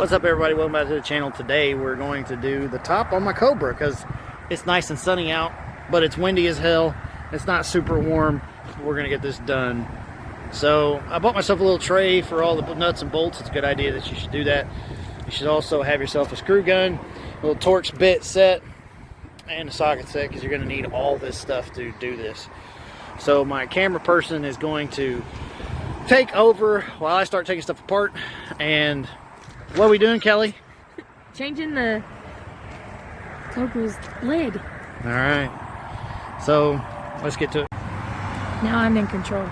What's up, everybody? Welcome back to the channel. Today we're going to do the top on my Cobra because it's nice and sunny out, but it's windy as hell. It's not super warm. We're gonna get this done. So I bought myself a little tray for all the nuts and bolts. It's a good idea that you should do that. You should also have yourself a screw gun, a little Torx bit set, and a socket set, because you're gonna need all this stuff to do this. So my camera person is going to take over while I start taking stuff apart. And what are we doing, Kelly? Changing the Cobra's lid. All right. So let's get to it. Now I'm in control.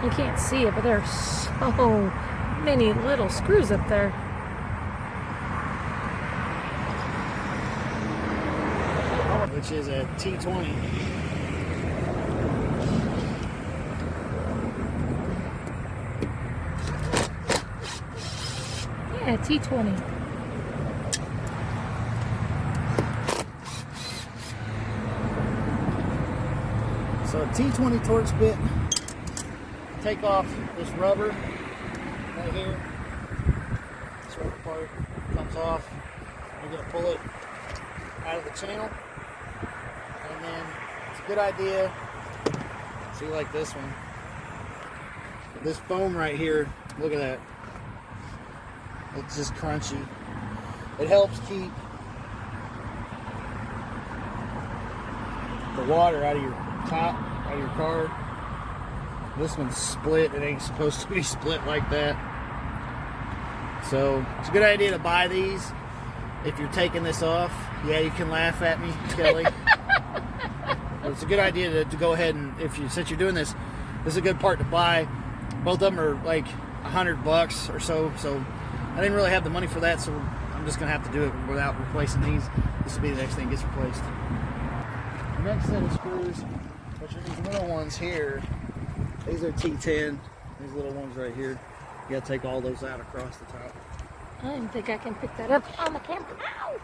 You can't see it, but there are so many little screws up there. Which is a T20. Yeah, T20. So a T20 Torx bit. Take off this rubber right here. This rubber part comes off. You're going to pull it out of the channel. And then it's a good idea, see, like this one, this foam right here, look at that, it's just crunchy. It helps keep the water out of your top, out of your car. This one's split. It ain't supposed to be split like that. So it's a good idea to buy these if you're taking this off. Yeah, you can laugh at me, Kelly. But it's a good idea to go ahead and, since you're doing this, this is a good part to buy. Both of them are like $100 or so. So I didn't really have the money for that, so I'm just gonna have to do it without replacing these. This will be the next thing that gets replaced. The next set of screws, which are these little ones here. These are T10. These little ones right here. You gotta take all those out across the top. I don't think I can pick that up on the camera. Ow!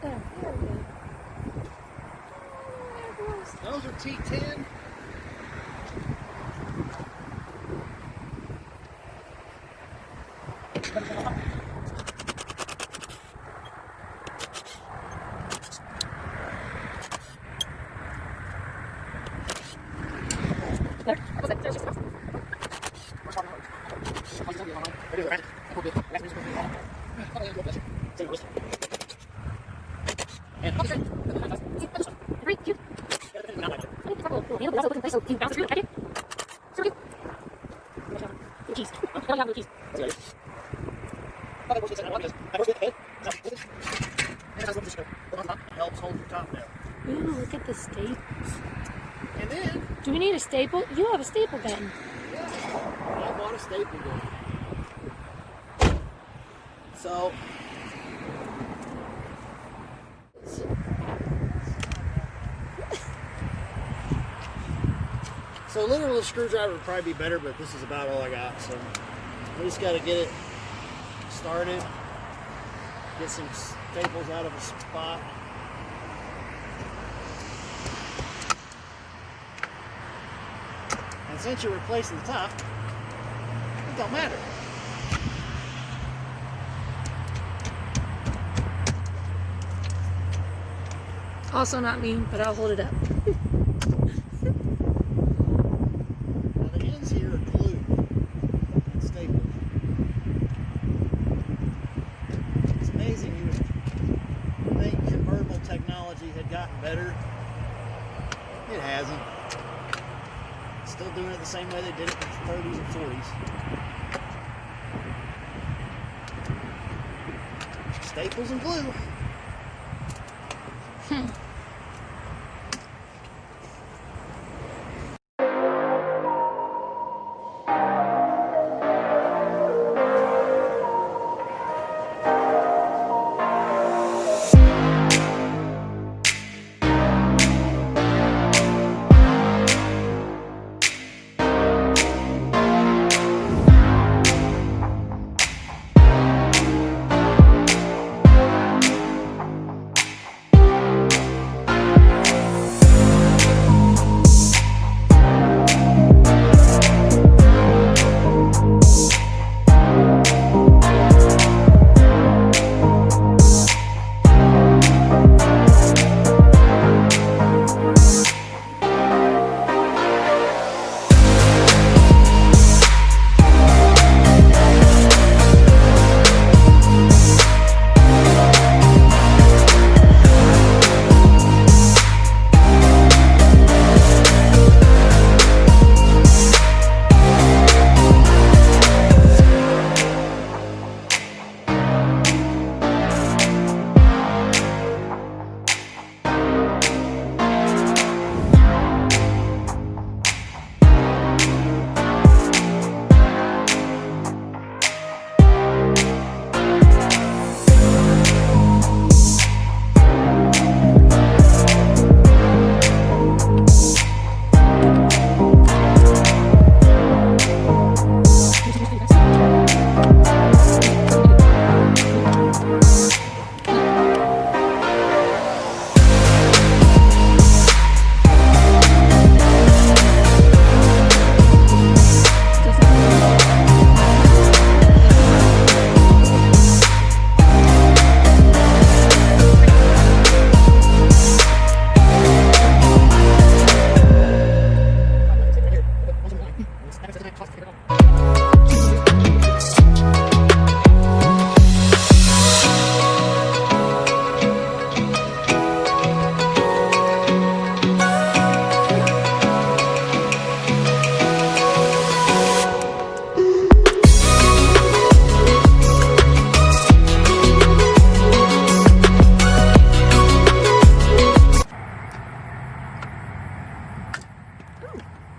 There we go. Those are T10. Helps hold your top down. Ooh, look at the staples. And then, do we need a staple? You have a staple gun. yeah, I bought a staple gun. So literally, a screwdriver would probably be better, but this is about all I got. So we just got to get it started. Get some staples out of a spot. And since you're replacing the top, it don't matter. Also not me, but I'll hold it up. Now the ends here are glued and stapled. It's amazing you would think convertible technology had gotten better. It hasn't. Still doing it the same way they did it in the 30s and 40s. Staples and glue.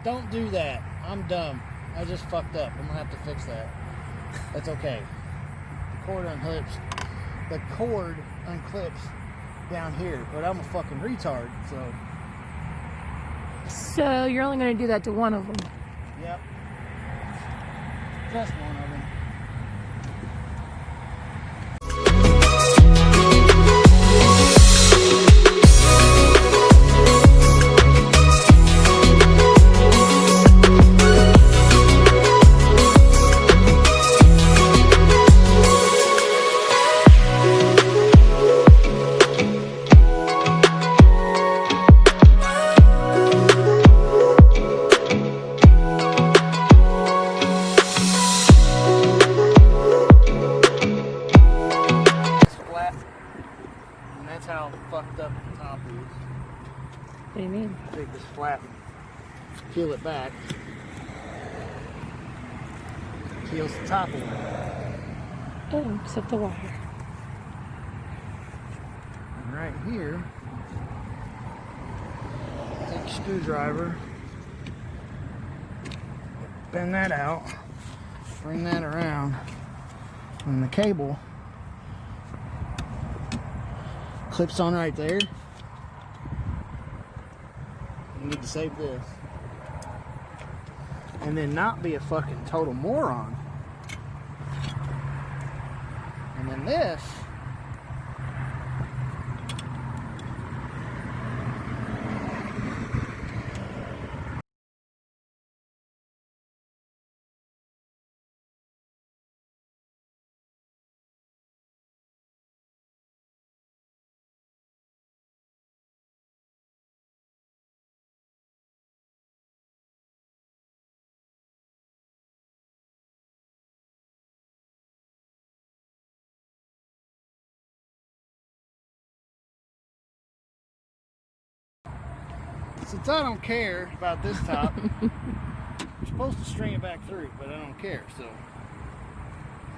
Don't do that. I'm dumb. I just fucked up. I'm gonna have to fix that. That's okay. The cord unclips. The cord unclips down here, but I'm a fucking retard, so. So you're only going to do that to one of them. Yep. Just one of them. That's how fucked up the top is. What do you mean? Take this flap, peel it back, peels the top away. Oh, except the wire. And right here, take a screwdriver, bend that out, bring that around, and the cable clips on right there. You need to save this. And then not be a fucking total moron. And then this since I don't care about this top, you're supposed to string it back through, but I don't care, so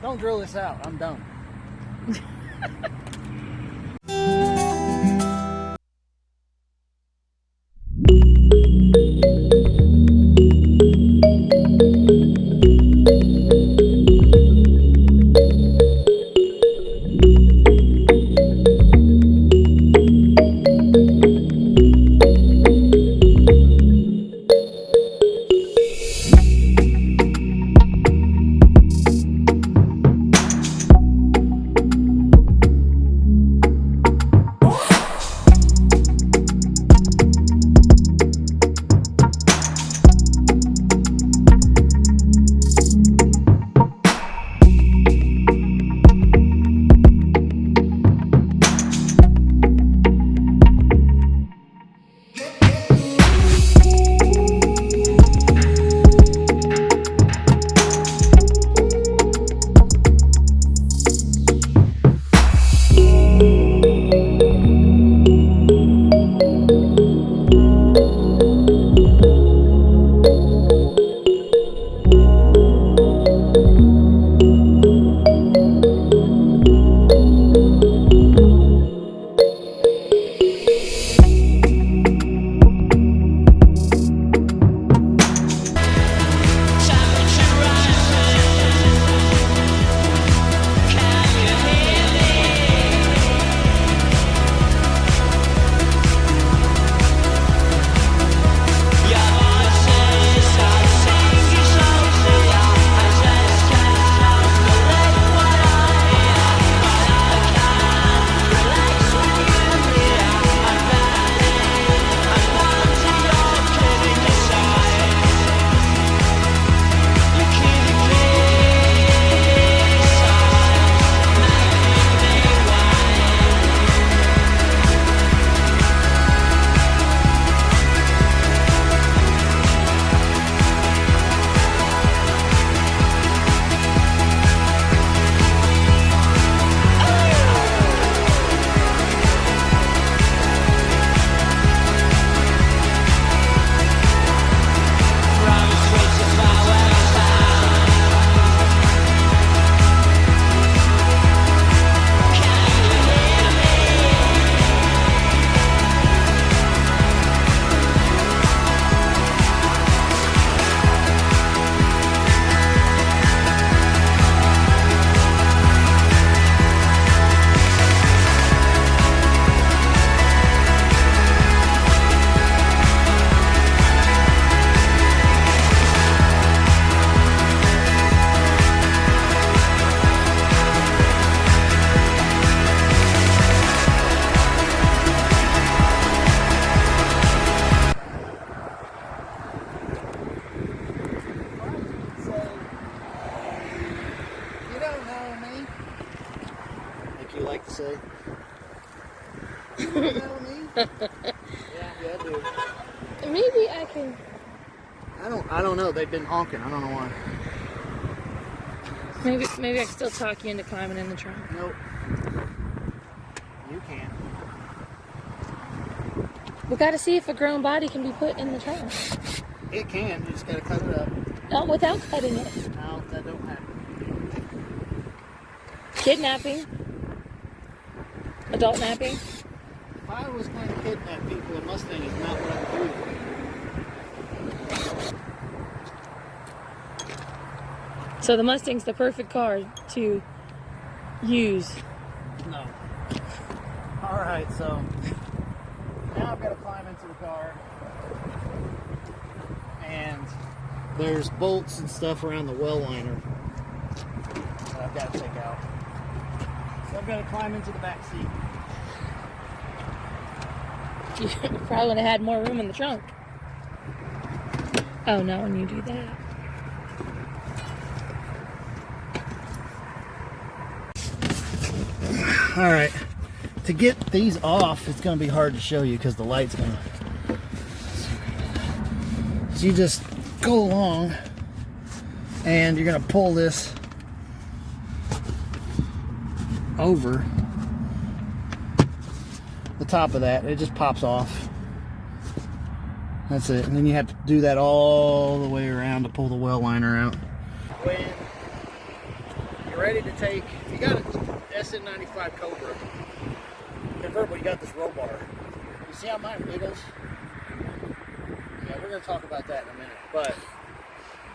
don't drill this out. I'm done. maybe I can. I don't know. They've been honking. I don't know why. Maybe I can still talk you into climbing in the trunk. Nope. You can. We got to see if a grown body can be put in the trunk. It can. You just gotta cut it up. Not without cutting it. No, that don't happen. Kidnapping. Adult napping. If I was going to kidnap people, a Mustang is not what I would do. So the Mustang's the perfect car to use. No. All right, so now I've got to climb into the car, and there's bolts and stuff around the well liner that I've got to take out. So I've got to climb into the back seat. You probably would have had more room in the trunk. Oh no, when you do that. All right, to get these off, it's going to be hard to show you because the light's going to... So you just go along and you're going to pull this over the top of that. It just pops off. That's it. And then you have to do that all the way around to pull the well liner out. When you're ready to take, if you got an SN95 Cobra convertible, you got this roll bar. You see how mine wiggles? Yeah, we're going to talk about that in a minute. But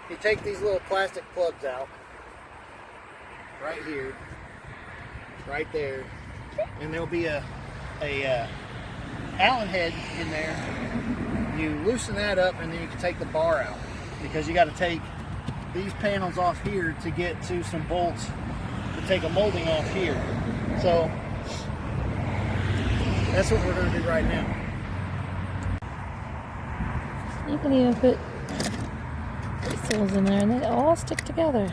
you take these little plastic plugs out right here, right there, and there'll be a Allen head in there. You loosen that up, and then you can take the bar out, because you got to take these panels off here to get to some bolts to take a molding off here. So that's what we're going to do right now. You can even put bristles in there and they all stick together.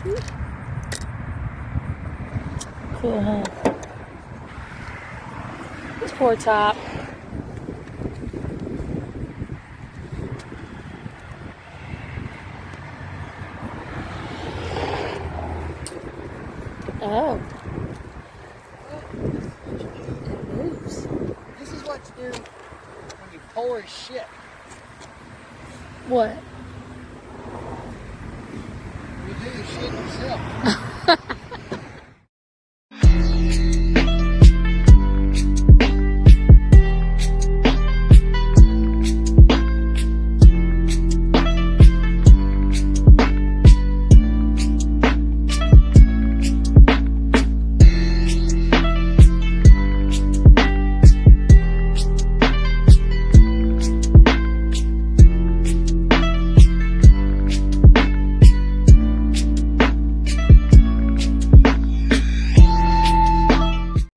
See? Cool, huh? This poor top. Oh. It moves. This is what you do when you pull as shit. What? You do the shit yourself.